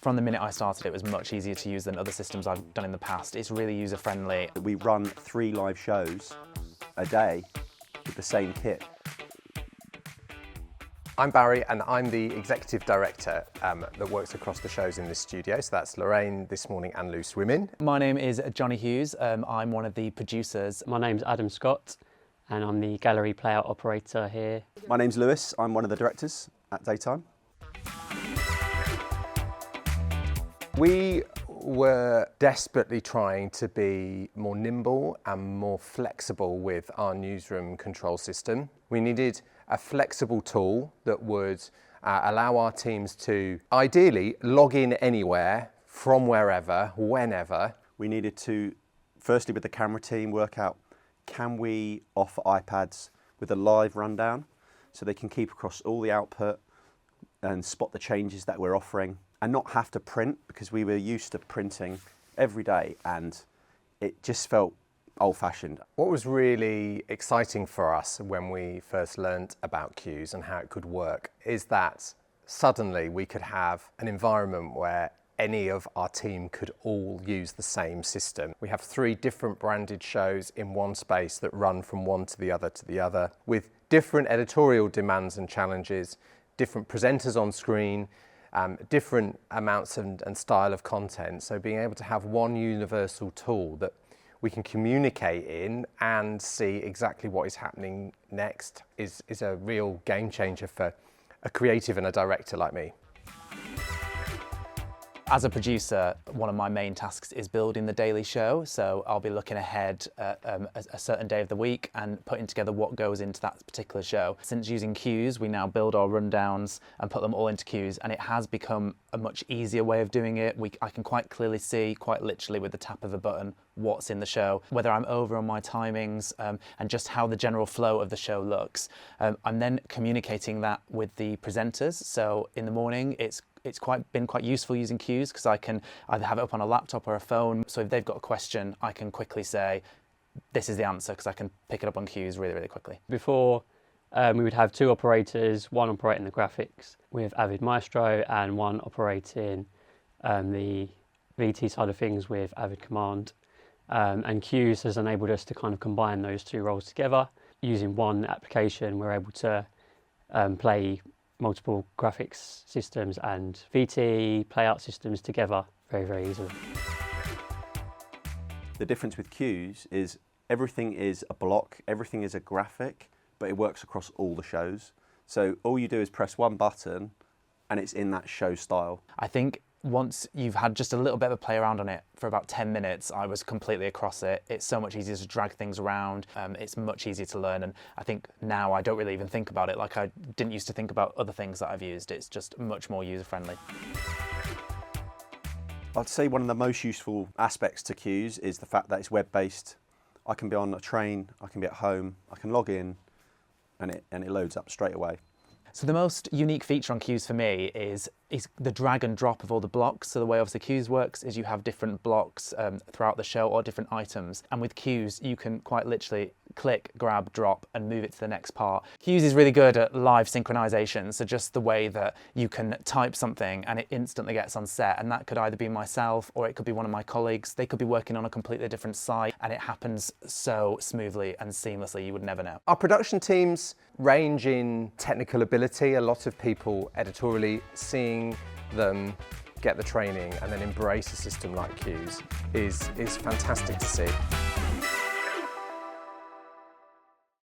From the minute I started, it was much easier to use than other systems I've done in the past. It's really user-friendly. We run 3 live shows a day with the same kit. I'm Barry and I'm the Executive Director that works across the shows in this studio. So that's Lorraine this morning and Loose Women. My name is Johnny Hughes. I'm one of the producers. My name's Adam Scott and I'm the gallery playout operator here. My name's Lewis, I'm one of the directors at Daytime. We were desperately trying to be more nimble and more flexible with our newsroom control system. We needed a flexible tool that would allow our teams to ideally log in anywhere, from wherever, whenever. We needed to, firstly with the camera team, work out, can we offer iPads with a live rundown so they can keep across all the output and spot the changes that we're offering and not have to print, because we were used to printing every day and it just felt old-fashioned. What was really exciting for us when we first learnt about Cuez and how it could work is that suddenly we could have an environment where any of our team could all use the same system. We have 3 different branded shows in one space that run from one to the other, with different editorial demands and challenges, different presenters on screen, different amounts and style of content. So being able to have one universal tool that we can communicate in and see exactly what is happening next is a real game changer for a creative and a director like me. As a producer, one of my main tasks is building the daily show. So I'll be looking ahead at a certain day of the week and putting together what goes into that particular show. Since using Cuez, we now build our rundowns and put them all into Cuez, and it has become a much easier way of doing it. I can quite clearly see, quite literally with the tap of a button, what's in the show, whether I'm over on my timings and just how the general flow of the show looks. I'm then communicating that with the presenters. So in the morning, it's been quite useful using Cuez because I can either have it up on a laptop or a phone. So if they've got a question, I can quickly say, this is the answer, because I can pick it up on Cuez really, really quickly. Before, we would have 2 operators, one operating the graphics with Avid Maestro and one operating the VT side of things with Avid Command. And Cuez has enabled us to kind of combine those 2 roles together. Using one application, we're able to play multiple graphics systems and VT playout systems together very, very easily. The difference with Cuez is everything is a block, everything is a graphic, but it works across all the shows. So all you do is press one button and it's in that show style. I think once you've had just a little bit of a play around on it for about 10 minutes, I was completely across it. It's so much easier to drag things around. It's much easier to learn. And I think now I don't really even think about it like I didn't used to think about other things that I've used. It's just much more user-friendly. I'd say one of the most useful aspects to Cuez is the fact that it's web-based. I can be on a train, I can be at home, I can log in and it loads up straight away. So the most unique feature on Cuez for me is the drag and drop of all the blocks. So the way obviously Cuez works is you have different blocks throughout the show or different items. And with Cuez, you can quite literally click, grab, drop and move it to the next part. Cuez is really good at live synchronization. So just the way that you can type something and it instantly gets on set. And that could either be myself or it could be one of my colleagues. They could be working on a completely different site and it happens so smoothly and seamlessly, you would never know. Our production teams range in technical ability. A lot of people editorially seeing them get the training and then embrace a system like Cuez is fantastic to see.